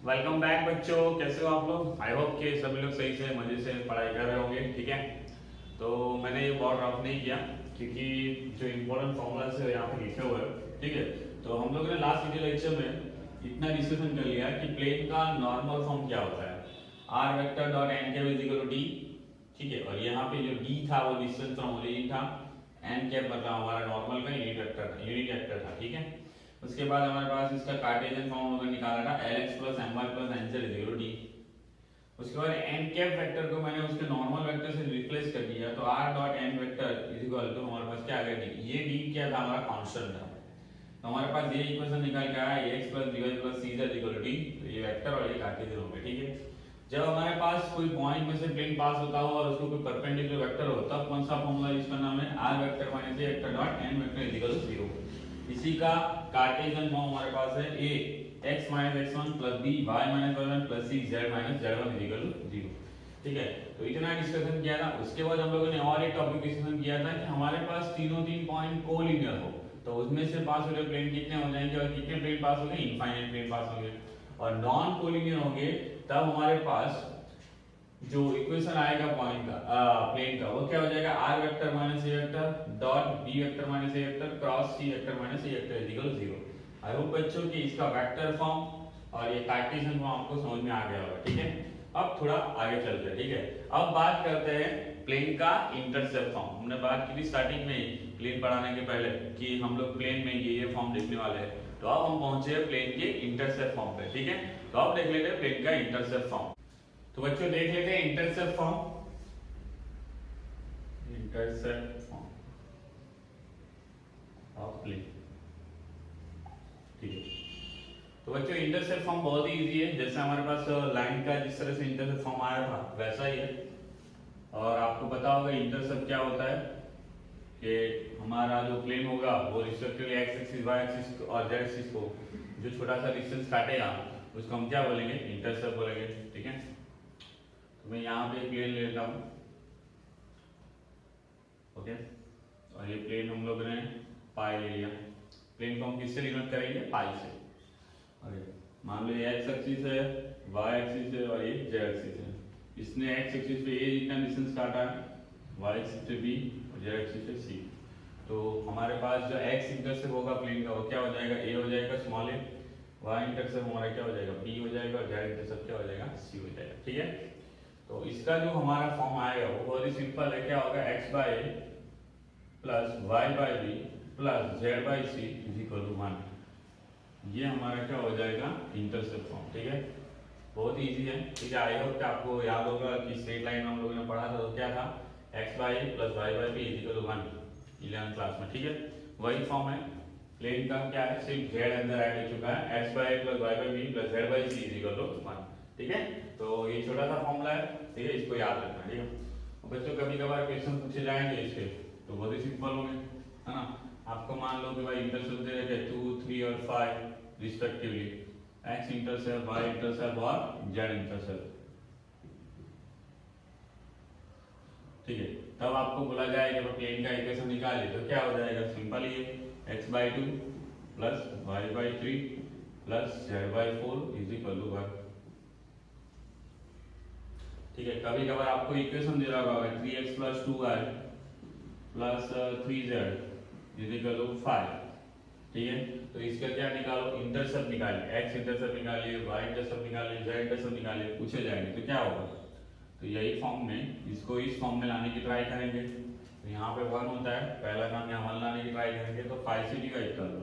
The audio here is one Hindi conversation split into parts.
वेलकम बैक बच्चों, कैसे हो आप लोग। आई होप कि सभी लोग सही से मजे से पढ़ाई कर रहे होंगे। ठीक है, तो मैंने ये बोर्ड रफ नहीं किया क्योंकि जो इम्पोर्टेंट फॉर्मूलाज है यहाँ पे लिखे हुए हैं। ठीक है, तो हम लोगों ने लास्ट वीडियो लेक्चर में इतना डिस्कशन कर लिया कि प्लेन का नॉर्मल फॉर्म क्या होता है, r vector dot n cap is equal to d. ठीक है, और यहाँ पे जो डी था वो डिस्टेंस फ्रॉम ओरिजिन था, एन कैप मतलब हमारा नॉर्मल का यूनिट वेक्टर था। ठीक है, उसके बाद हमारे पास इसका कार्टेशियन फॉर्म हमने निकाला था Lx plus my plus nz is equal to d। उसके बाद n कैप वेक्टर को मैंने उसके नॉर्मल वेक्टर से रिप्लेस कर दिया, तो r dot n vector is equal to हमारे पास क्या आ गया d। ये d क्या था, हमारा कांस्टेंट था। तो हमारे पास ये इक्वेशन निकल के आया ax plus by plus cz is equal to d। तो ये वेक्टर और ये कार्टेशियन हो गए। ठीक है, जब हमारे पास कोई पॉइंट में से प्लेन पास होता हो और उसको कोई परपेंडिकुलर वेक्टर हो, तब कौन सा फॉर्मूला यूज करना है, r vector minus a vector dot n vector is equal to 0। इसी का कार्टेशियन फॉर्म हमारे पास है a x minus x1 plus b y minus y1 plus c z minus z1 is equal to 0। ठीक है, तो इतना डिस्कशन किया था। उसके बाद हम लोगों ने और एक टॉपिक डिस्कशन किया था कि हमारे पास तीन पॉइंट कोलिनियर हो, तो उसमें से पास हुए प्लेन कितने हो जाएंगे और कितने प्लेन पास होंगे, इनफाइनाइट प्लेन पास होंगे। और नॉन कोलिनियर होंगे तब हमारे पास जो इक्वेशन आएगा पॉइंट का प्लेन का, वो क्या हो जाएगा, r vector minus a vector dot b vector minus a vector cross c vector minus a vector is equal to 0। I hope बच्चों कि इसका वेक्टर फॉर्म और ये कार्टेशियन फॉर्म आपको समझ में आ गया होगा। ठीक है, अब थोड़ा आगे चलते हैं। ठीक है, अब बात करते हैं प्लेन का इंटरसेप्ट फॉर्म। हमने बात की थी स्टार्टिंग में प्लेन पढ़ाने के पहले कि हम लोग प्लेन में ये फॉर्म देखने वाले हैं। तो अब हम पहुंचे हैं प्लेन के इंटरसेप्ट फॉर्म पे। ठीक है, तो अब देख लेते हैं प्लेन का इंटरसेप्ट फॉर्म। तो बच्चों देख लेते हैं intercept form. Intercept form of plane. ठीक है, तो बच्चों इंटरसेप्ट फॉर्म बहुत ही इजी है। जैसे हमारे पास लाइन का जिस तरह से इंटरसेप्ट फॉर्म आया था वैसा ही है। और आपको पता होगा इंटरसेप्ट क्या होता है कि हमारा जो प्लेन होगा वो respectively x axis y axis और जेड एक्सिस को जो छोटा सा डिस्टेंस काटेगा उसको हम क्या बोलेंगे, इंटरसेप्ट बोलेंगे। ठीक है, तो मैं यहाँ पे प्लेन ले लेता हूँ। ओके, और ये प्लेन हम लोग ने पाई ले लिया। प्लेन को हम किससे डिनोट करेंगे, पाई से। ओके, मान लो ये एक्स एक्सिस है, वाई एक्सिस है और ये जेड एक्सिस है। इसने एक्स एक्सिस पे ए जितना डिस्टेंस काटा है, वाई एक्सिस पे बी और जेड एक्सिस पे सी। तो हमारे पास जो एक्स इंटरसेप्ट होगा प्लेन का वो क्या हो जाएगा, ए हो जाएगा स्मॉल ए, वाई इंटरसेप्ट हमारा क्या हो जाएगा, बी हो जाएगा और जेड इंटरसेप्ट क्या हो जाएगा, सी हो जाएगा। ठीक है, तो इसका जो हमारा फॉर्म आएगा वो बहुत ही सिंपल है। क्या होगा, x by a plus y by b plus z by c is equal to 1। ये हमारा क्या हो जाएगा, इंटरसेप्ट फॉर्म। ठीक है, बहुत इजी है। ठीक है, आई होप कि आपको याद होगा कि स्ट्रेट लाइन हम लोगों ने पढ़ा था, तो क्या था, x by a plus y by b is equal to 1 11th class में। ठीक है, वही फॉर्म है प्लेन का। क्या है, सिर्फ जेड अंदर ऐड हो चुका है, x by a plus y by b plus z by c is equal to 1। ठीक है, तो ये छोटा सा फॉर्मूला है। ठीक है, इसको याद रखना। ठीक है बच्चों, कभी कभार क्वेश्चन पूछे जाएंगे इसके, तो बहुत ही सिंपल होंगे, है ना। आपको मान लो कि भाई इंटरसेप्ट दे रखे 2, 3 और 5 respectively, x intercept, y intercept और जेड इंटरसेप्ट। ठीक है, तब आपको बोला जाएगा कि प्लेन का इक्वेशन निकालिए, तो क्या हो जाएगा, सिंपल ही है, x by 2 plus y by 3 plus z by 4 is equal to 1। ठीक है, कभी कभार आपको इक्वेशन दे रहा होगा 3x plus 2y plus 3z is equal to 5। ठीक है, तो इसका क्या निकालो, इंटरसेप्ट निकालिए, x इंटरसेप्ट निकालिए, y इंटरसेप्ट निकालिए, z इंटरसेप्ट निकालिए, पूछे जाएंगे तो क्या होगा। तो यही फॉर्म में इसको इस फॉर्म में लाने की ट्राई करेंगे। तो यहाँ पे 1 होता है, पहला काम यहाँ 1 लाने की ट्राई करेंगे, तो 5 से डिवाइड कर लो,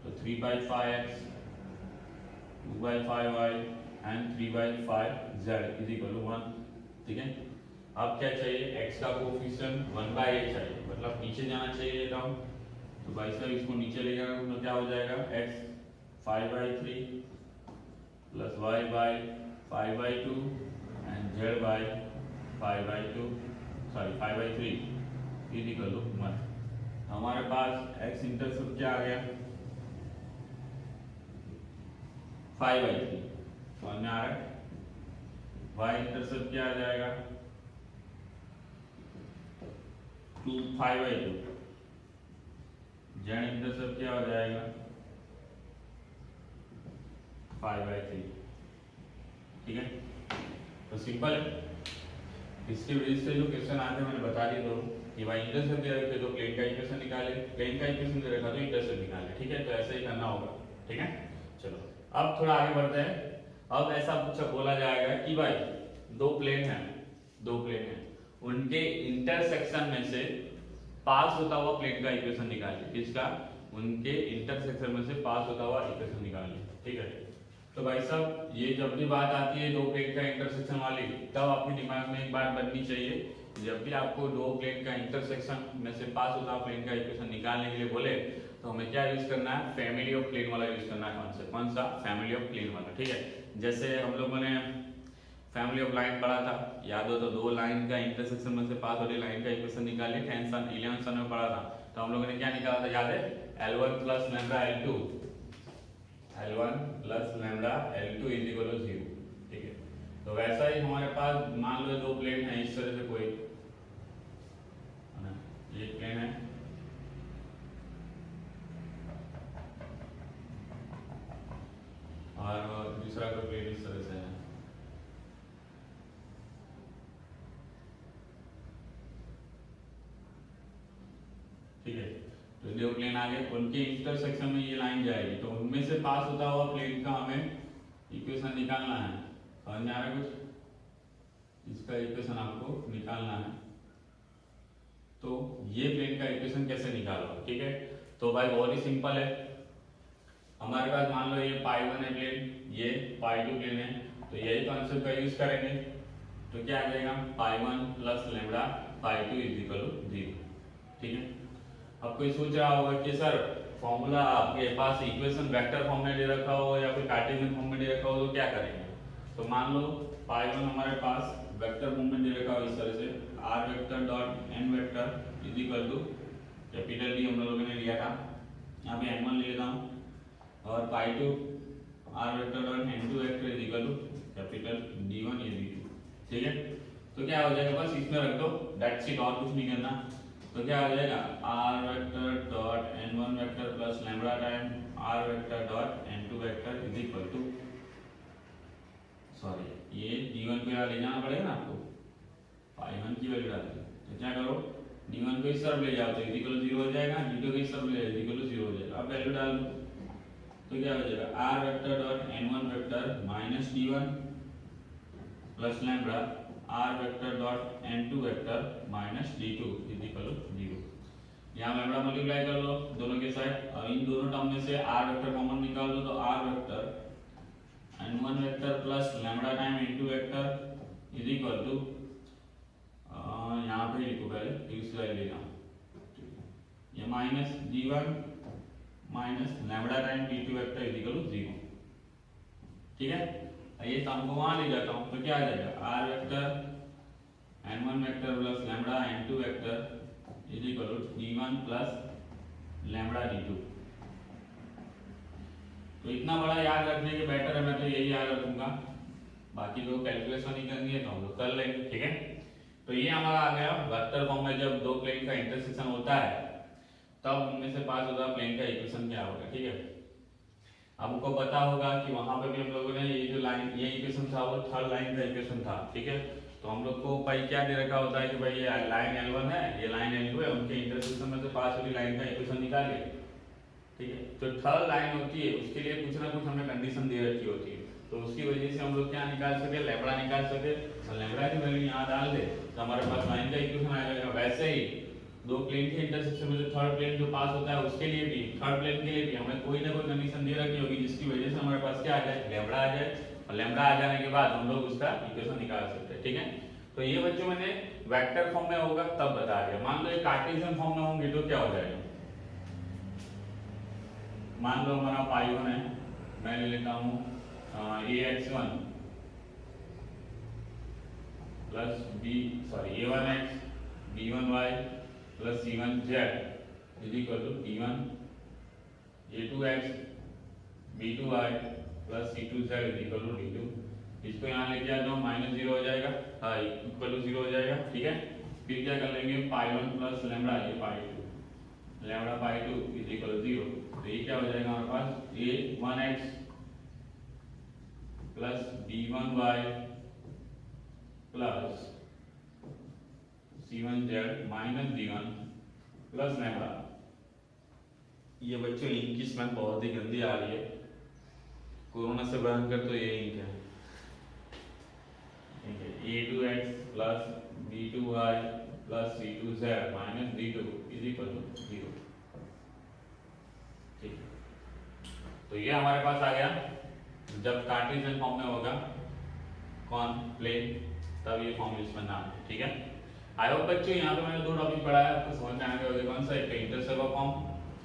तो 3/5x 2/5y and 3/5z is equal to 1। ठीक है, अब क्या चाहिए, x का कोफिशिएंट 1/a चाहिए, मतलब नीचे जाना चाहिए ये टर्म। तो भाई साहब इसको नीचे ले जाना, तो क्या हो जाएगा, x 5/3 plus y by 5/2 and z by 5/2 sorry 5/3 is equal to 1। हमारे पास x इंटरसेप्ट क्या आ गया, 5/3 समझ में आ रहा है। y इंटरसेप्ट क्या आ जाएगा, 5/2। जेड इंटरसेप्ट क्या हो जाएगा, 5/3। ठीक है। तो सिंपल है, इसकी वजह से जो क्वेश्चन आते हैं मैंने बता दिया दोनों कि भाई इंटरसेप्ट दे रखे तो प्लेन का इक्वेशन निकाले, प्लेन का इक्वेशन दे रखा तो इंटरसेप्ट निकाले, ठीक है। तो ऐसे ही करना होगा, ठीक है। चलो अब थोड़ा आगे बढ़ते हैं। अब ऐसा कुछ बोला जाएगा कि भाई दो प्लेन हैं, उनके इंटरसेक्शन में से पास होता हुआ प्लेन का इक्वेशन निकालिए। इसका उनके इंटरसेक्शन में से पास होता हुआ इक्वेशन निकालिए, ठीक है। तो भाई साहब ये जब भी बात आती है दो प्लेन का इंटरसेक्शन वाली, तब आपके दिमाग में एक बात बननी चाहिए, जब भी आपको दो प्लेन का इंटरसेक्शन में से पास होता हुआ प्लेन का इक्वेशन निकालने के लिए बोले तो हमें क्या यूज करना है, फैमिली ऑफ प्लेन वाला यूज करना है। कौन सा फैमिली ऑफ प्लेन वाला, ठीक है। जैसे हम लोगों ने फैमिली ऑफ लाइन पढ़ा था, याद हो तो दो लाइन का इंटरसेक्शन में से पास वाली लाइन का इक्वेशन निकालिए, 11th सन में पढ़ा था। तो हम लोगों ने क्या निकाला था, याद है, L1 plus lambda L2 is equal to 0, ठीक है। तो वैसा ही हमारे पास मान लो दो प्लेन है इस तरह से, कोई ये प्लेन है और दूसरा कोई प्लेन इस तरह से है, ठीक है। तो दो प्लेन आ गए, उनके इंटरसेक्शन में ये लाइन जाएगी, तो उनमें से पास होता हुआ प्लेन का हमें इक्वेशन निकालना है। समझ में आ रहा है कुछ, इसका इक्वेशन आपको निकालना है। तो ये प्लेन का इक्वेशन कैसे निकालो, ठीक है। तो भाई बहुत ही सिंपल है, हमारे पास मान लो ये π1 है प्लेन, ये π2 प्लेन है, तो यही कॉन्सेप्ट का यूज करेंगे। तो क्या आ जाएगा, π1 plus lambda π2 is equal to 0, ठीक है। अब कोई सोच रहा होगा कि सर फॉर्मूला आपके पास इक्वेशन वेक्टर फॉर्म में दे रखा हो या फिर कार्टेशियन फॉर्म में दे रखा हो तो क्या करेंगे। तो मान लो π1 हमारे पास वेक्टर फॉर्म में दे रखा हो इस तरह से, r vector dot n vector is equal to capital D हम लोगों ने लिया था, यहाँ पे n1 ले लेता हूँ, और π2 r vector dot n2 vector is equal to capital D1 ये D2, ठीक है। तो क्या हो जाएगा, बस इसमें रख दो, दैट्स इट, और कुछ नहीं करना। तो क्या हो जाएगा, r vector dot n1 vector plus lambda time r vector dot n2 vector is equal to, sorry ये d1 को यहाँ ले जाना पड़ेगा ना आपको, π1 की वैल्यू डाल दी। तो क्या करो, d1 को इस तरफ ले जाओ तो इज इक्वल टू 0 हो जाएगा, d2 को इस तरफ ले जाओ इज इक्वल टू 0 हो जाएगा। अब वैल्यू डाल दो, तो क्या हो जाएगा, r vector dot n1 vector minus d1 plus lambda r vector dot n2 vector minus d2 is equal to 0। यहाँ लैम्डा मल्टीप्लाई कर लो दोनों के साइड, और इन दोनों टर्म में से r वेक्टर कॉमन निकाल दो, तो r vector n1 vector plus lambda time n2 vector is equal to, यहाँ पे लिखो पहले, इस लाइन ले जाओ, ये minus d1 minus lambda time d2 vector is equal to 0, ठीक है। ये टर्म को वहां ले जाता हूं, तो क्या आ जाएगा, r vector n1 vector plus lambda n2 vector is equal to d1 plus lambda d2। तो इतना बड़ा याद रखने के बेटर है, मैं तो यही याद रखूंगा, बाकी जो कैलकुलेशन ही करनी है तो हम लोग कर लेंगे, ठीक है। तो ये हमारा आ गया वेक्टर फॉर्म में, जब दो प्लेन का इंटरसेक्शन होता है तब उनमें से पास होता प्लेन का इक्वेशन क्या होगा, ठीक है। आपको पता होगा कि वहां पे भी हम लोगों ने ये जो लाइन, ये इक्वेशन था वो थर्ड लाइन का इक्वेशन था, ठीक है। तो हम लोग को भाई क्या दे रखा होता है कि भाई ये लाइन L1 है, ये लाइन L2 है, उनके इंटरसेक्शन में से पास वाली लाइन का इक्वेशन निकालिए, ठीक है। तो थर्ड लाइन होती है, उसके लिए कुछ ना कुछ हमें कंडीशन दे रखी होती है, तो उसकी वजह से हम लोग क्या निकाल सके, लैम्डा निकाल सके। तो लैम्डा की वैल्यू यहाँ डाल दे तो हमारे पास लाइन का इक्वेशन आ जाएगा। वैसे ही दो प्लेन के इंटरसेक्शन में से थर्ड प्लेन जो पास होता है उसके लिए भी, थर्ड प्लेन के लिए भी हमें कोई ना कोई कंडीशन दे रखी होगी जिसकी वजह से हमारे पास क्या आ जाए, लैम्डा आ जाए, और लैम्डा आ जाने के बाद हम लोग उसका इक्वेशन निकाल सकते हैं, ठीक है। तो ये बच्चों मैंने वेक्टर फॉर्म में होगा तब बता दिया। मान लो ये कार्टेशियन फॉर्म में होंगे तो क्या हो जाएगा, मान लो हमारा π1 है, मैं ले लेता हूँ ax1 plus a1x b1y plus c1z is equal to d1 a2x b2y plus c2z is equal to d2। इसको यहाँ लेके आ जाओ, -0 हो जाएगा, हाँ इक्वल टू 0 हो जाएगा, ठीक है। फिर क्या कर लेंगे, π1 प्लस लैम्डा ये π2, लैम्डा π2 इज इक्वल टू 0। तो ये क्या हो जाएगा हमारे पास, a1x plus b1y plus c1z minus d1 plus lambda. ये बच्चों इंक की स्मेल बहुत ही गंदी आ रही है, कोरोना से भयंकर तो ये इंक है। a2x plus b2y plus c2z minus d2 is equal to 0। ठीक है, तो ये हमारे पास आ गया। जब कार्टेशियन फॉर्म में होगा कौन प्लेन, तब ये फॉर्म यूज करना है। ठीक है, आई होप बच्चों यहाँ पे मैंने दो टॉपिक पढ़ाया, आपको समझ में आ गया कौन सा, एक intercept form,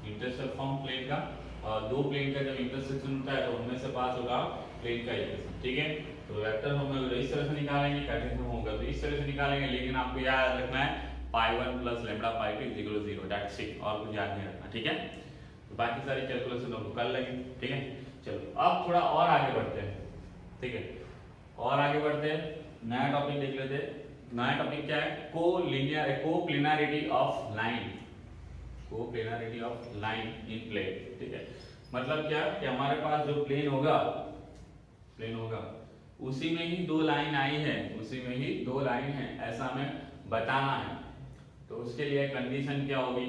intercept form plane का, और दो प्लेन का जब इंटरसेक्शन होता है तो उनमें से पास होगा प्लेन का इक्वेशन। ठीक है, तो वेक्टर हम अगर इस तरह से निकालेंगे, कार्टेशियन फॉर्म होगा तो इस तरह से निकालेंगे, लेकिन आपको याद रखना है pi one plus lambda pi two is equal to 0, that's it, और कुछ याद नहीं रखना। ठीक है, तो बाकी सारी कैलकुलेशन हम कर लेंगे। ठीक है, चलो अब थोड़ा और आगे बढ़ते हैं। ठीक है, और आगे बढ़ते हैं, नया टॉपिक देख लेते हैं। नया टॉपिक क्या है, coplanarity of line, coplanarity of line in plane. ठीक है, मतलब क्या कि हमारे पास जो प्लेन होगा उसी में ही दो लाइन आई है, उसी में ही दो लाइन है, ऐसा हमें बताना है। तो उसके लिए कंडीशन क्या होगी,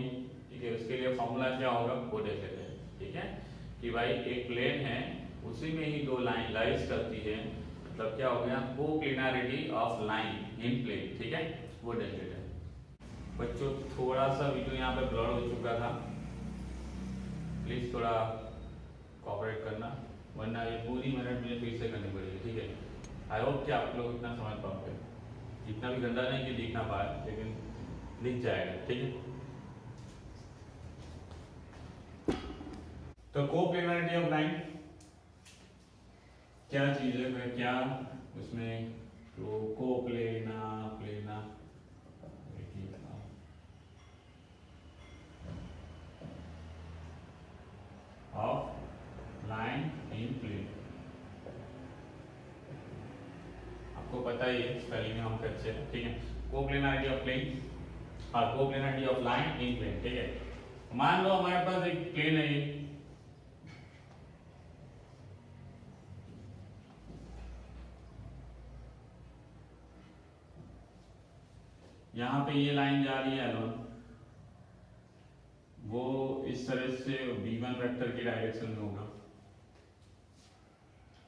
ठीक है, उसके लिए फॉर्मूला क्या होगा वो देख लेते हैं। ठीक है, कि भाई एक प्लेन है उसी में ही दो लाइन लाइज करती है, मतलब क्या हो गया, कोप्लेनारिटी ऑफ लाइन इन प्लेन। ठीक है, वो देख लेते हैं। बच्चों थोड़ा सा वीडियो यहाँ पे ब्लर हो चुका था, प्लीज थोड़ा कोऑपरेट करना, वरना ये पूरी मेहनत मुझे फिर से करनी पड़ेगी। ठीक है, आई होप कि आप लोग इतना समझ पाओगे, इतना भी गंदा नहीं कि दिख ना पाए, लेकिन दिख जाएगा। ठीक है, तो कोप्लेनारिटी ऑफ लाइन क्या चीज है, क्या उसमें, तो कोप्लेना प्लेना ऑफ लाइन इन प्लेन, आपको पता ही है, स्पेलिंग में हम कच्चे हैं। ठीक है, कोप्लेनारिटी ऑफ प्लेन, हाँ कोप्लेनारिटी ऑफ लाइन इन प्लेन। ठीक है, मान लो हमारे पास एक प्लेन है, यहाँ पे ये लाइन जा रही है L1, वो इस तरह से B1 वेक्टर की डायरेक्शन में होगा,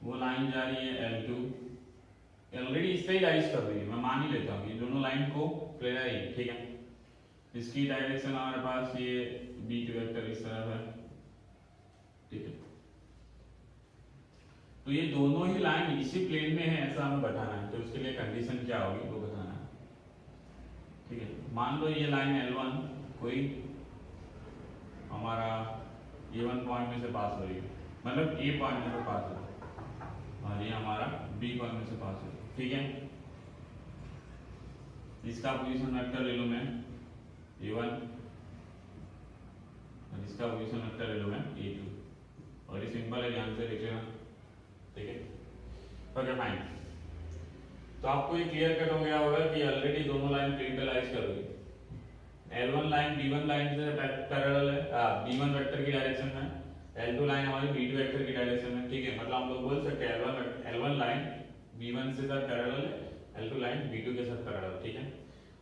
वो लाइन जा रही है L2, ऑलरेडी इस पे ही लाइज कर रही है, मैं मान ही लेता हूँ ये दोनों लाइन को प्लेनर ही। ठीक है, इसकी डायरेक्शन हमारे पास ये B2 वेक्टर इस तरफ है। ठीक है, तो ये दोनों ही लाइन इसी प्लेन में है ऐसा हमें बताना है, तो उसके लिए कंडीशन क्या होगी वो बताना है। ठीक है, मान लो ये लाइन L1 कोई हमारा A1 पॉइंट में से पास हो रही है, मतलब A पॉइंट में से पास हो रही है, और ये हमारा B पॉइंट में से पास हो रही है। ठीक है, इसका पोजीशन वेक्टर ले लो मैं A1, और इसका पोजीशन वेक्टर ले लो मैं A2, और ये सिंपल है, ध्यान से देख लेना। ठीक है, ओके फाइन, तो आपको ये क्लियर कट हो गया होगा कि ऑलरेडी दोनों लाइन प्लेनलाइज कर रही है। L1 लाइन B1 लाइन से पैरेलल है, B1 वेक्टर की डायरेक्शन में, L2 लाइन हमारी B2 वेक्टर की डायरेक्शन में। ठीक है, मतलब हम लोग बोल सकते हैं L1 लाइन B1 से साथ पैरेलल है, L2 लाइन B2 के साथ पैरेलल। ठीक है,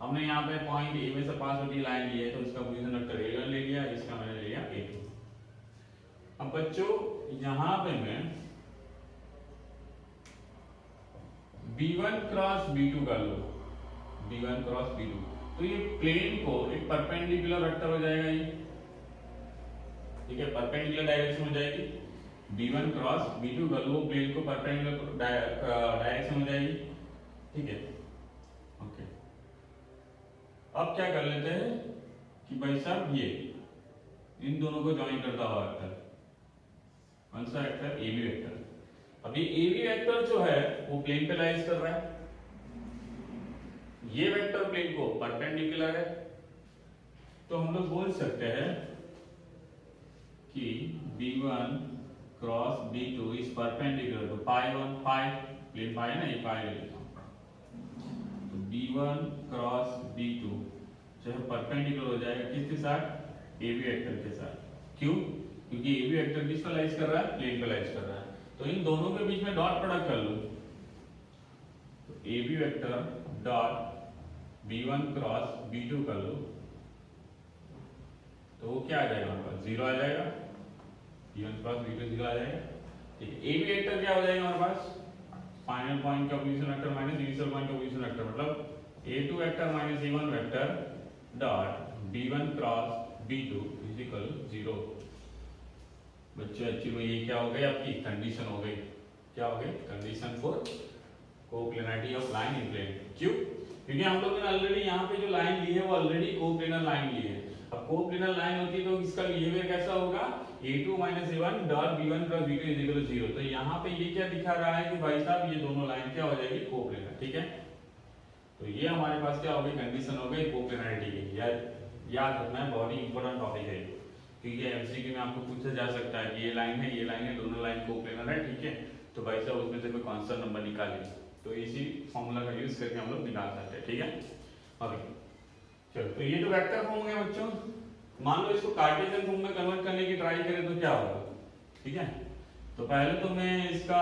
हमने यहाँ पे पॉइंट A में से पास होती लाइन ली है, तो उसका पोजीशन वेक्टर A1 ले लिया, इसका मैंने ले लिया A2। अब बच्चों यहाँ पे मैं B1 क्रॉस B2 कर लो, B1 क्रॉस B2, तो ये प्लेन को एक परपेंडिकुलर वेक्टर हो जाएगा ये। ठीक है, परपेंडिकुलर डायरेक्शन हो जाएगी, B1 क्रॉस B2 कर लो, प्लेन को परपेंडिकुलर डायरेक्शन हो जाएगी। ठीक है, ओके, अब क्या कर लेते हैं कि भाई साहब ये इन दोनों को ज्वाइन करता हुआ वेक्टर, कौन सा वेक्टर, AB वेक्टर। अब ये AB वेक्टर जो है वो प्लेन पे लाइज कर रहा है, ये वेक्टर प्लेन को परपेंडिकुलर है, तो हम लोग बोल सकते हैं कि B1 cross B2 is perpendicular to pi one, pi plane pi है ना, ये पाई ले लेता हूं, तो B1 क्रॉस B2 जो है परपेंडिकुलर हो जाएगा किसके साथ, AB वेक्टर के साथ। क्यों, क्योंकि AB वेक्टर किस पे लाइज कर रहा है, प्लेन पे लाइज कर रहा है, तो इन दोनों के बीच में डॉट प्रोडक्ट कर लो, तो a b vector dot b1 cross b2 कर लो, तो वो क्या आ जाएगा हमारे पास, जीरो आ जाएगा, b1 क्रॉस b2 जीरो आ जाएगा। ठीक है, ए बी वेक्टर क्या हो जाएगा हमारे पास, फाइनल पॉइंट का position vector minus initial point का पोजीशन वेक्टर, मतलब a2 vector minus a1 vector dot b1 cross b2 is equal 0। बच्चों एक्चुअली में ये क्या हो गई आपकी कंडीशन हो गई, क्या हो गई, condition for coplanarity of line in plane. क्यों, क्योंकि हम लोगों ने ऑलरेडी यहाँ पे जो लाइन ली है वो ऑलरेडी कोप्लेनर लाइन ली है। अब कोप्लेनर लाइन होती है तो इसका बिहेवियर कैसा होगा, a2 minus a1 dot b1 cross b2 is equal 0। तो यहाँ पे ये क्या दिखा रहा है कि भाई साहब ये दोनों लाइन क्या हो जाएगी, कोप्लेनर। ठीक है, तो ये हमारे पास क्या हो गई, कंडीशन हो गई कोप्लेनरिटी की। याद रखना है, बहुत ही इंपॉर्टेंट टॉपिक है, क्योंकि एमसीक्यू में आपको पूछा जा सकता है कि ये लाइन है, ये लाइन है, दोनों लाइन कोप्लेनर है। ठीक है, तो भाई साहब उसमें से कोई कांस्टेंट नंबर निकालिए, तो इसी फॉर्मूला का यूज करके हम लोग निकाल सकते हैं। ठीक है, ओके चलो, तो ये तो वेक्टर फॉर्म हो गया बच्चों। मान लो इसको कार्टेशियन फॉर्म में कन्वर्ट करने की ट्राई करें तो क्या होगा। ठीक है, तो पहले तो मैं इसका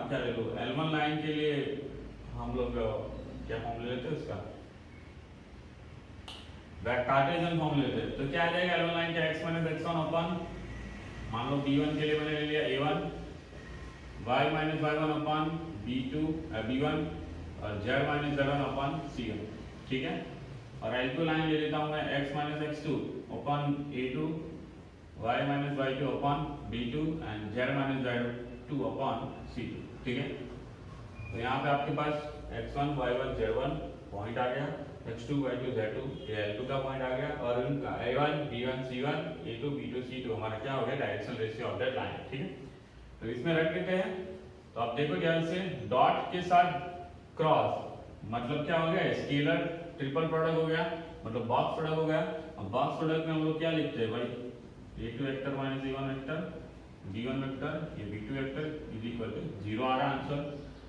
क्या ले लूं, L1 लाइन के लिए हम लोग क्या फॉर्म ले लेते हैं उसका, कार्टेशियन फॉर्म लेते हैं। तो क्या आ जाएगा L1 लाइन का x माइनस x1 अपन, मान लो b1 के लिए मैंने ले लिया a1, y माइनस y1 अपन b2 b1 और z माइनस z1 अपन c1। ठीक है, और L2 लाइन ले लेता हूं मैं x minus x2 upon a2, y minus y2 upon b2 and z minus z2 upon c2। ठीक है, तो यहाँ पे आपके पास x1 y1 z1 पॉइंट आ गया, x2 y2 z2 ये L2 का पॉइंट आ गया, और इनका a1 b1 c1 a2 b2 c2 हमारा क्या हो गया, direction ratio of that line. ठीक है, तो इसमें रख लेते हैं। तो आप देखो ध्यान से, डॉट के साथ क्रॉस मतलब क्या हो गया, स्केलर ट्रिपल प्रोडक्ट हो गया, मतलब बॉक्स प्रोडक्ट हो गया। अब बॉक्स प्रोडक्ट में हम लोग क्या लिखते हैं भाई, a2 vector minus a1 vector b1 vector ये b2 vector is equal to 0 आ रहा आंसर।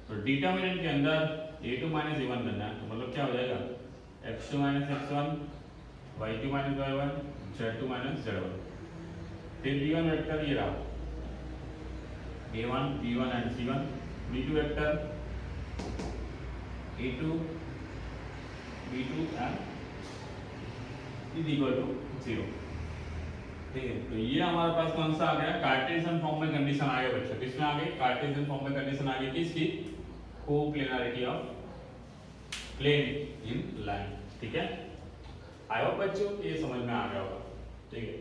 तो डिटरमिनेंट के अंदर a2 माइनस a1 करना है, तो मतलब क्या हो जाएगा, x2 minus x1 y2 minus y1 z2 minus z1। फिर b1 वेक्टर ये रहा a1 b1 and c1, b2 vector a2 b2 and is equal to 0। ठीक है, तो ये हमारे पास कौन सा आ गया, कार्टेशियन फॉर्म में कंडीशन आ गया बच्चों। किसमें आ गई, कार्टेशियन फॉर्म में कंडीशन आ गई किसकी, coplanarity of plane in line. ठीक है, आई होप बच्चों ये समझ में आ गया होगा। ठीक है,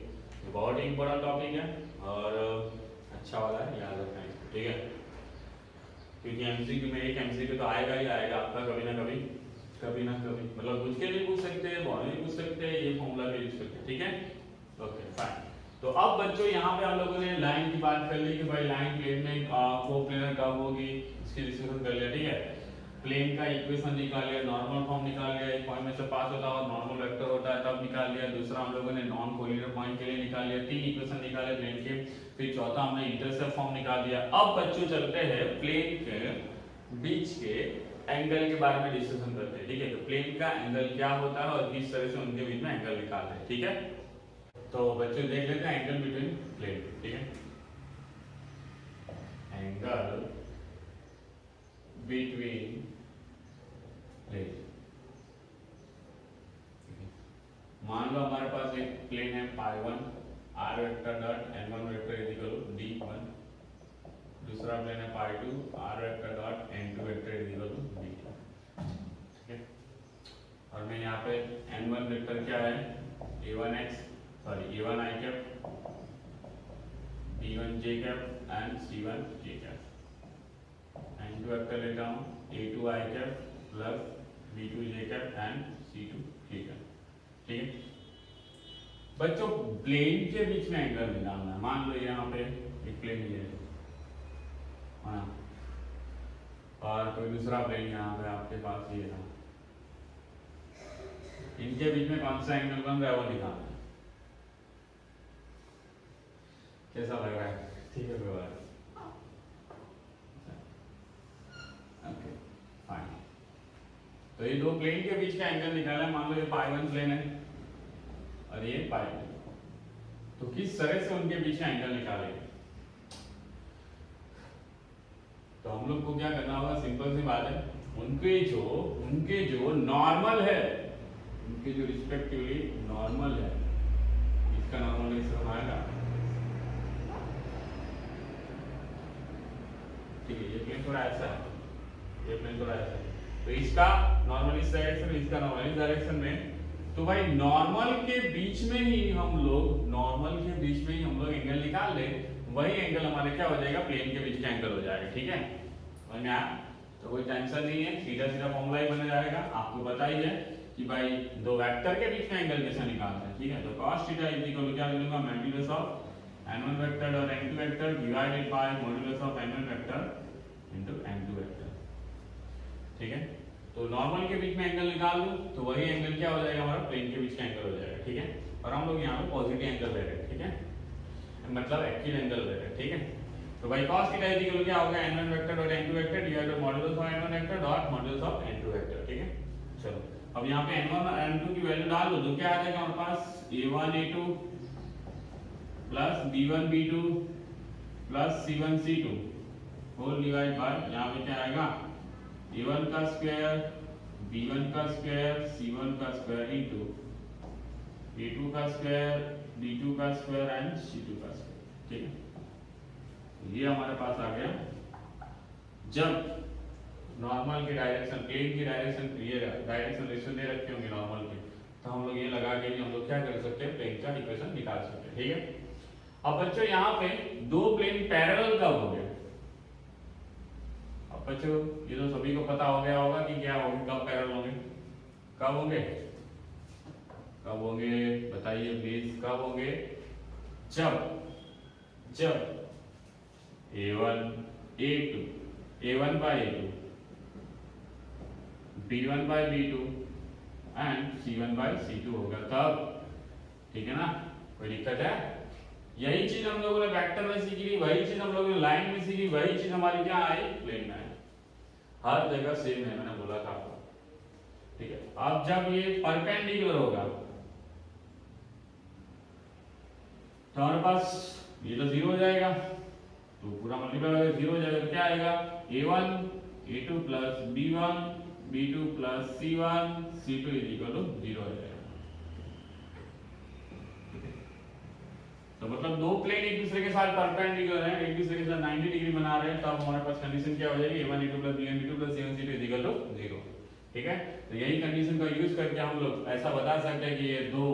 ये बहुत ही इंपॉर्टेंट टॉपिक है और अच्छा वाला है, याद रखना है। ठीक है, क्योंकि एमसीक्यू में एक एमसीक्यू तो आएगा ही आएगा आपका, कभी ना कभी मतलब कुछ के लिए पूछ सकते हैं, बहुत भी पूछ सकते हैं, ये फॉर्मूला भी यूज करते हैं। ठीक है, ओके फाइन। तो अब बच्चों यहाँ पे हम लोगों ने लाइन की बात कर ली कि भाई लाइन प्लेन में कोप्लेनर कब होगी, इसकी डिस्कशन कर लिया। ठीक है, प्लेन का इक्वेशन निकाल लिया, नॉर्मल फॉर्म निकाल लिया, एक पॉइंट में से पास होता है और नॉर्मल वेक्टर होता है तब निकाल लिया। दूसरा हम लोगों ने नॉन कोलिनियर पॉइंट के लिए निकाल लिया, 3 इक्वेशन निकाले प्लेन के। फिर चौथा हमने इंटरसेप्ट फॉर्म निकाल दिया। अब बच्चों चलते हैं प्लेन के बीच के एंगल के बारे में डिस्कशन करते हैं। ठीक है, तो प्लेन का एंगल क्या होता है और किस तरह से उनके बीच में एंगल निकालते हैं। ठीक है, तो बच्चों देख लेते हैं एंगल बिटवीन प्लेन। ठीक है, एंगल बिटवीन प्लेन। मान लो हमारे पास एक प्लेन है π1 r vector dot n1 vector is equal to d1, दूसरा प्लेन है π2 r vector dot n2 vector is equal to d2। ठीक है, और मैं यहाँ पे n1 वेक्टर क्या है, a1x a1 i cap b1 j cap and c1 j cap. n2 vector लेता हूँ a2 i cap plus b2 j cap and c2 j cap. ठीक है बच्चों, प्लेन के बीच में एंगल निकालना है। मान लो यहाँ पे एक प्लेन ये है हाँ, और कोई दूसरा प्लेन यहाँ पे आपके पास ये है, इनके बीच में कौन सा एंगल बन रहा है वो निकालना है। कैसा लग रहा है, ठीक है कोई बात, ओके फाइन। तो ये दो प्लेन के बीच का एंगल निकाला है। मान लो ये π1 प्लेन है और ये π2, तो किस तरह से उनके बीच का एंगल निकालेंगे। तो हम लोग को क्या करना होगा, सिंपल सी बात है, उनके जो नॉर्मल है, उनके जो रिस्पेक्टिवली नॉर्मल है, इसका नॉर्मल इस तरह आएगा, ठीक है। ये प्लेन थोड़ा ऐसा है, ये प्लेन थोड़ा ऐसा है, तो इसका नॉर्मल इस डायरेक्शन में, इसका नॉर्मल इस डायरेक्शन में, तो भाई नॉर्मल के बीच में ही हम लोग एंगल निकाल ले, वही एंगल हमारे क्या हो जाएगा, प्लेन के बीच का एंगल हो जाएगा, ठीक है। समझ में आया? तो कोई टेंशन नहीं है, सीधा सीधा फॉर्मूला ही बन जाएगा। आपको पता ही है कि भाई दो वेक्टर के बीच में एंगल कैसे निकालते हैं, ठीक है। तो cos theta is equal to क्या लिखूंगा, मॉड्यूलस ऑफ n1 वेक्टर और n2 vector divided by modulus of n1 vector into n2 vector, ठीक है। तो नॉर्मल के बीच में एंगल निकाल लो, तो वही एंगल क्या हो जाएगा, हमारा प्लेन के बीच का एंगल हो जाएगा, ठीक है। और हम लोग यहाँ पे पॉजिटिव एंगल ले रहे हैं, ठीक है, मतलब एक्चुअल एंगल ले रहे हैं, ठीक है। तो भाई cos थीटा इज इक्वल क्या होगा, n1 वेक्टर और n2 vector divided by modulus of n1 vector dot modulus of n2 vector, ठीक है। चलो अब यहाँ पे n1 और n2 की वैल्यू डाल दो, तो क्या आ जाएगा हमारे पास, a1 a2 plus b1 b2 plus c1 c2 whole divide by, यहाँ पे क्या आएगा, a1 का स्क्वायर b1 का स्क्वायर c1 का स्क्वायर इनटू a2 का स्क्वायर b2 का स्क्वायर एंड c2 का स्क्वायर, ठीक है। ये हमारे पास आ गया जब नॉर्मल की डायरेक्शन, प्लेन की डायरेक्शन, ये डायरेक्शन रेशियो दे रखे होंगे नॉर्मल के, तो हम लोग ये लगा के भी हम लोग क्या कर सकते हैं, प्लेन का इक्वेशन निकाल सकते हैं, ठीक है। अब बच्चों यहाँ पे दो प्लेन पैरेलल कब हो गए, अब बच्चों ये तो सभी को पता हो गया होगा कि क्या होंगे, कब पैरेलल होंगे, कब होंगे, कब होंगे बताइए प्लीज, कब होंगे, जब a1 a2 a1 by a2 b1 by b2 and c1 by c2 होगा तब, ठीक है ना। कोई दिक्कत है? यही चीज हम लोगों ने वेक्टर में सीखी, वही चीज हम लोगों ने लाइन में सीखी, वही चीज हमारी क्या आई, प्लेन में आई। हर जगह सेम है, मैंने बोला था आपको, ठीक है। अब जब ये परपेंडिकुलर होगा तो हमारे पास ये तो जीरो हो जाएगा, तो पूरा मल्टीप्लाई हो जाएगा, जीरो हो जाएगा, तो क्या आएगा, a1 a2 plus b1 b2 plus c1 c2 is equal to 0 हो जाएगा। तो मतलब दो प्लेन एक दूसरे के साथ परपेंडिकुलर हैं, एक दूसरे के साथ 90 डिग्री बना रहे हैं, तब हमारे पास कंडीशन क्या हो जाएगी, a1 a2 plus b1 b2 plus c1 c2 is equal to 0, ठीक है। तो यही कंडीशन का यूज करके हम लोग ऐसा बता सकते हैं कि ये दो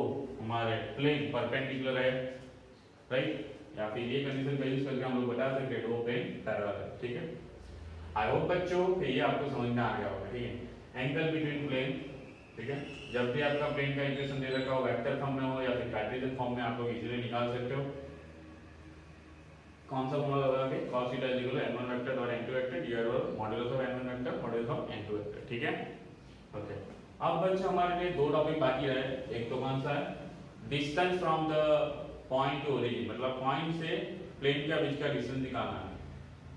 हमारे प्लेन परपेंडिकुलर है, राइट, या फिर ये कंडीशन का यूज करके हम लोग बता सकते हैं दो प्लेन पैरेलल है, ठीक है। आई होप बच्चों ये आपको समझ में आ गया होगा, ठीक है। एंगल बिटवीन प्लेन, ठीक है, जब भी आपका प्लेन का इक्वेशन दे रखा हो, वेक्टर फॉर्म में हो या फिर कार्टेशियन फॉर्म में, आप लोग इजीली निकाल सकते हो। कौन सा फॉर्मूला लगा के, cos theta is equal to n1 vector और n2 vector divided by modulus of n1 vector modulus of n2 vector, ठीक है। ओके, अब बच्चों हमारे लिए दो टॉपिक बाकी रहे, एक तो कौन सा है, distance from the point to origin, मतलब पॉइंट से प्लेन के बीच का डिस्टेंस निकालना है।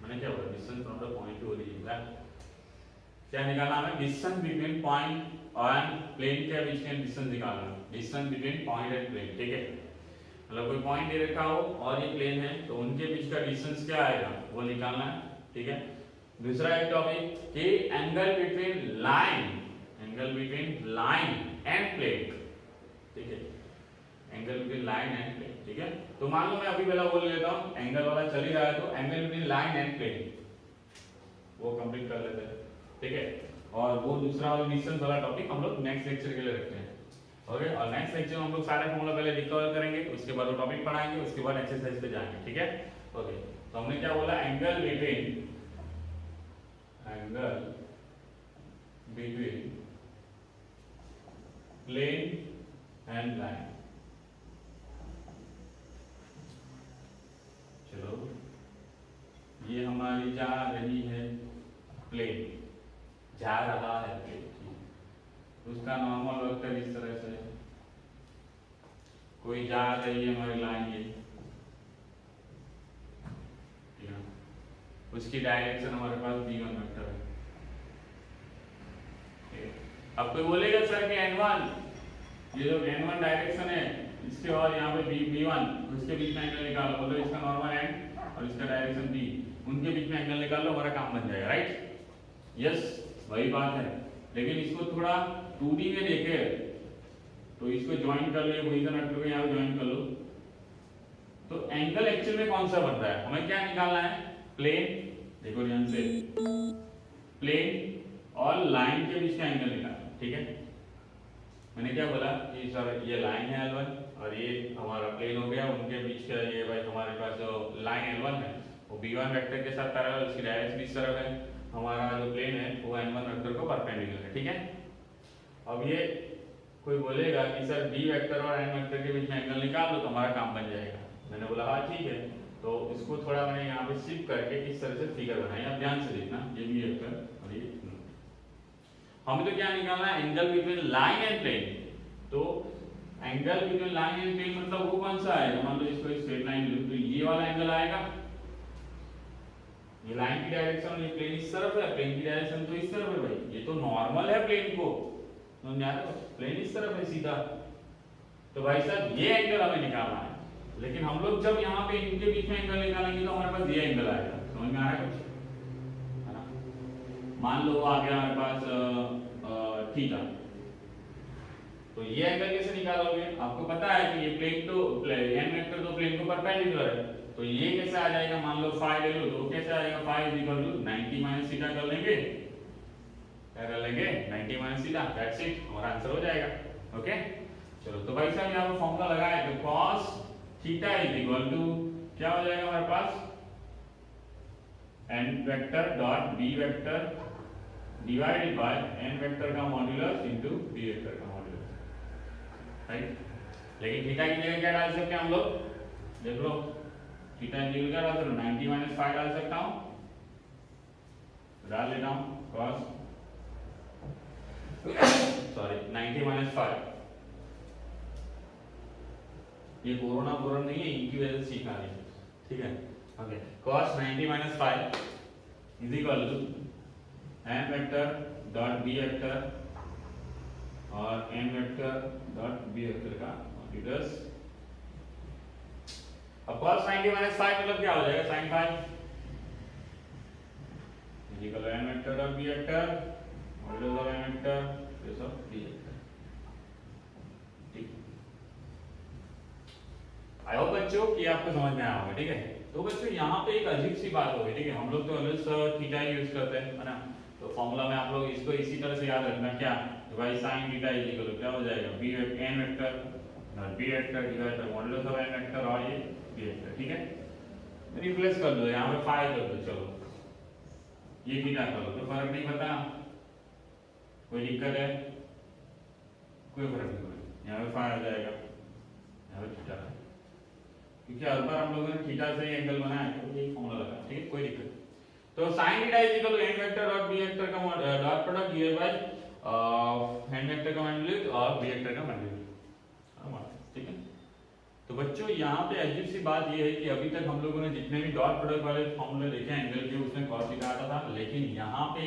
मैंने क्या बोला, distance from the point to origin, क्या निकालना है, डिस्टेंस बिटवीन पॉइंट और प्लेन के बीच का डिस्टेंस निकालना है, distance between point and plane, ठीक है। मतलब कोई पॉइंट दे रखा हो और ये प्लेन है, तो उनके बीच का डिस्टेंस क्या आएगा वो निकालना है, ठीक है। दूसरा एक टॉपिक कि angle between line and plane, ठीक है, angle between line and plane, ठीक है। तो मान लो मैं अभी पहला बोल लेता हूं, एंगल वाला चल ही रहा है, तो angle between line and plane वो कंप्लीट कर लेते हैं, ठीक है। और वो दूसरा वाला डिस्टेंस वाला टॉपिक हम लोग नेक्स्ट लेक्चर के लिए रखते हैं, ओके। और नेक्स्ट लेक्चर में हम लोग सारे फॉर्मूला पहले रिकवर करेंगे, उसके बाद वो टॉपिक पढ़ाएंगे, उसके बाद एक्सरसाइज पे जाएंगे, ठीक है, ओके। तो हमने क्या बोला, angle between plane and line. चलो ये हमारी जा रही है प्लेन, जा रहा है प्लेन, उसका नॉर्मल वेक्टर इस तरह से, कोई जा रही है हमारी लाइन ये, उसकी डायरेक्शन हमारे पास b1 वेक्टर है। अब कोई बोलेगा सर कि n1, ये जो n1 डायरेक्शन है इसके और यहाँ पे b1, उसके बीच में एंगल निकालो, बोलो इसका नॉर्मल n और इसका डायरेक्शन b, उनके बीच में एंगल निकाल लो, हमारा काम बन जाएगा, राइट? यस, वही बात है। लेकिन इसको थोड़ा 2D में देखे तो इसको ज्वाइन कर लो, ये पोजीशन वेक्टर को यहाँ पे ज्वाइन कर लो, तो एंगल एक्चुअल में कौन सा बन रहा है, हमें क्या निकालना है? प्लेन, देखो ध्यान से, प्लेन और लाइन के बीच का एंगल निकालना, ठीक है? मैंने क्या बोला कि सर ये लाइन है L1 और ये हमारा प्लेन हो गया, उनके बीच का ये भाई हमारे पास जो लाइन L1 है वो B1 वेक्टर के साथ पैरेलल, उसकी डायरेक्शन इस तरफ है, हमारा जो प्लेन है वो N1 वेक्टर को परपेंडिकुलर है, ठीक है? अब ये कोई बोलेगा कि सर B वेक्टर और N वेक्टर के बीच में एंगल निकाल लो तो हमारा काम बन जाएगा। मैंने बोला हाँ ठीक है, तो इसको थोड़ा मैंने यहाँ पे शिफ्ट करके इस तरह से फिगर बनाई, आप ध्यान से देखना, ये B वेक्टर और ये हमें तो क्या निकालना है? Angle between line and plane. तो angle between line and plane मतलब वो कौन सा आएगा? मान लो इसको स्ट्रेट लाइन लो तो ये वाला एंगल आएगा, ये लाइन की डायरेक्शन, ये प्लेन इस तरफ है, प्लेन की डायरेक्शन तो इस तरफ है भाई, ये तो नॉर्मल है प्लेन को, समझ आ रहा है? प्लेन इस तरफ है सीधा, तो भाई साहब ये एंगल हमें निकालना है। लेकिन हम लोग जब यहाँ पे इनके बीच में एंगल निकालेंगे तो हमारे पास ये एंगल आएगा, समझ में आ रहा है कुछ? है ना? मान लो आ गया हमारे पास थीटा, तो ये एंगल कैसे निकालोगे? आपको पता है कि ये प्लेन तो एन वेक्टर तो प्लेन को परपेंडिकुलर है, तो ये कैसे आ जाएगा? मान लो फाई ले लो तो कैसे आ जाएगा? Phi is equal to 90 minus theta कर लेंगे, क्या कर लेंगे? 90 माइनस थीटा, दैट्स इट, हमारा आंसर हो जाएगा। ओके, चलो तो भाई साहब यहाँ पे फॉर्मूला लगाया तो cos theta is equal to क्या हो जाएगा हमारे पास? n vector dot b vector divided by n vector का मॉड्यूलस इनटू b वेक्टर का मॉड्यूलस, राइट? लेकिन थीटा की जगह क्या डाल सकते हैं हम लोग? देख लो, थीटा की जगह क्या डाल सकते हैं? 90 माइनस 5 डाल सकता हूं, डाल लेता हूं cos सॉरी 90 माइनस 5, ये कोरोना नहीं है, इनकी वजह से सीखा नहीं, ठीक है? Okay, cos 90 minus 5 is equal to n vector dot b vector और n vector dot b vector का मॉड्यूलस। अब cos 90 माइनस 5 मतलब क्या हो जाएगा? sin 5 is equal to n vector dot b vector modulus of n vector plus of b vector, ठीक? आई होप बच्चों कि आपको समझ में आया होगा, ठीक है? तो बच्चों यहाँ पे एक अजीब सी बात हो गई, ठीक है? हम लोग तो अलग थीटा यूज करते हैं, है ना? तो फॉर्मूला में आप लोग इसको इसी तरह से याद रखना, क्या? तो भाई sin theta is equal to क्या हो जाएगा? b n vector dot b vector divide by modulus of n vector और ये b वेक्टर, ठीक है? रिप्लेस कर दो, यहाँ पे फाई कर दो, चलो ये थीटा कर लो, तो फर्क नहीं पड़ता, कोई दिक्कत है? कोई फर्क नहीं पड़ेगा, यहाँ पे फाई आ जाएगा, यहाँ पे थीटा, क्योंकि हर बार हम लोगों ने थीटा से ही एंगल बनाया है तो यही फॉर्मूला लगा, ठीक है? कोई दिक्कत नहीं। तो sin theta is equal to n vector dot b vector का dot product divide by n vector का मॉड्यूलस और b वेक्टर का मॉड्यूलस, ठीक है? तो बच्चों यहाँ पे अजीब सी बात ये है कि अभी तक हम लोगों ने जितने भी डॉट प्रोडक्ट वाले फॉर्मूले देखे एंगल के, उसमें cos थीटा आता था, लेकिन यहाँ पे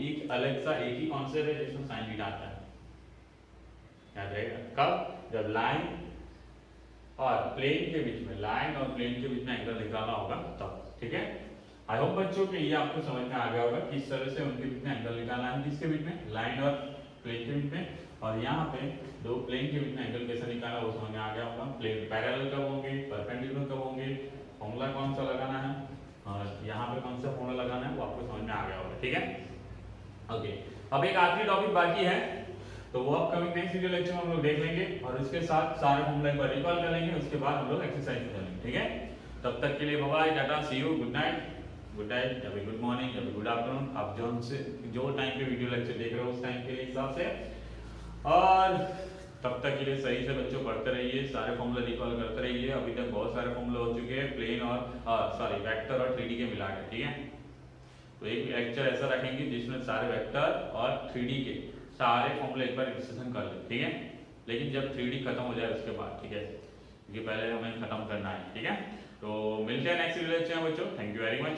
एक अलग सा एक ही कॉन्सेप्ट है जिसमें sin थीटा आता है, याद रहेगा? कब? जब लाइन और प्लेन के बीच में, लाइन और प्लेन के बीच में एंगल निकालना होगा तब, ठीक है? आई होप बच्चों कि ये आपको समझ में आ गया होगा किस तरह से उनके बीच में एंगल निकालना है, किसके बीच में? लाइन और प्लेन के बीच में। और यहाँ पे दो प्लेन के बीच में एंगल कैसे निकालना वो समझ में आ गया होगा। प्लेन पैरेलल कब होंगे, परपेंडिकुलर कब होंगे, फॉर्मूला कौन सा लगाना है और यहाँ पे कौन सा फॉर्मूला लगाना है वो आपको समझ में आ गया होगा, ठीक है? ओके, अब एक आखिरी टॉपिक बाकी है, तो वो अपकमिंग नेक्स्ट वीडियो लेक्चर में हम लोग देख लेंगे और उसके साथ सारे फॉर्मूला एक बार रिकॉल कर लेंगे, उसके बाद हम लोग एक्सरसाइज करेंगे, ठीक है? तब तक के लिए bye bye, tata, see you, good night, good night या फिर गुड मॉर्निंग या फिर गुड आफ्टरनून, आप जो टाइम पे वीडियो लेक्चर देख रहे हो उस टाइम के हिसाब से। और तब तक के लिए सही से बच्चों पढ़ते रहिए, सारे फॉर्मूला रिकॉल करते रहिए। अभी तक बहुत सारे फॉर्मूला हो चुके हैं प्लेन और सॉरी वेक्टर और 3D के मिला के, ठीक है? तो एक लेक्चर ऐसा रखेंगे जिसमें सारे वेक्टर और 3D के सारे फॉर्मूले एक बार डिस्कशन कर ले, ठीक है? लेकिन जब 3D खत्म हो जाए उसके बाद, ठीक है? क्योंकि पहले हमें खत्म करना है, ठीक है? तो मिलते हैं नेक्स्ट वीडियो लेक्चर में बच्चों, थैंक यू वेरी मच।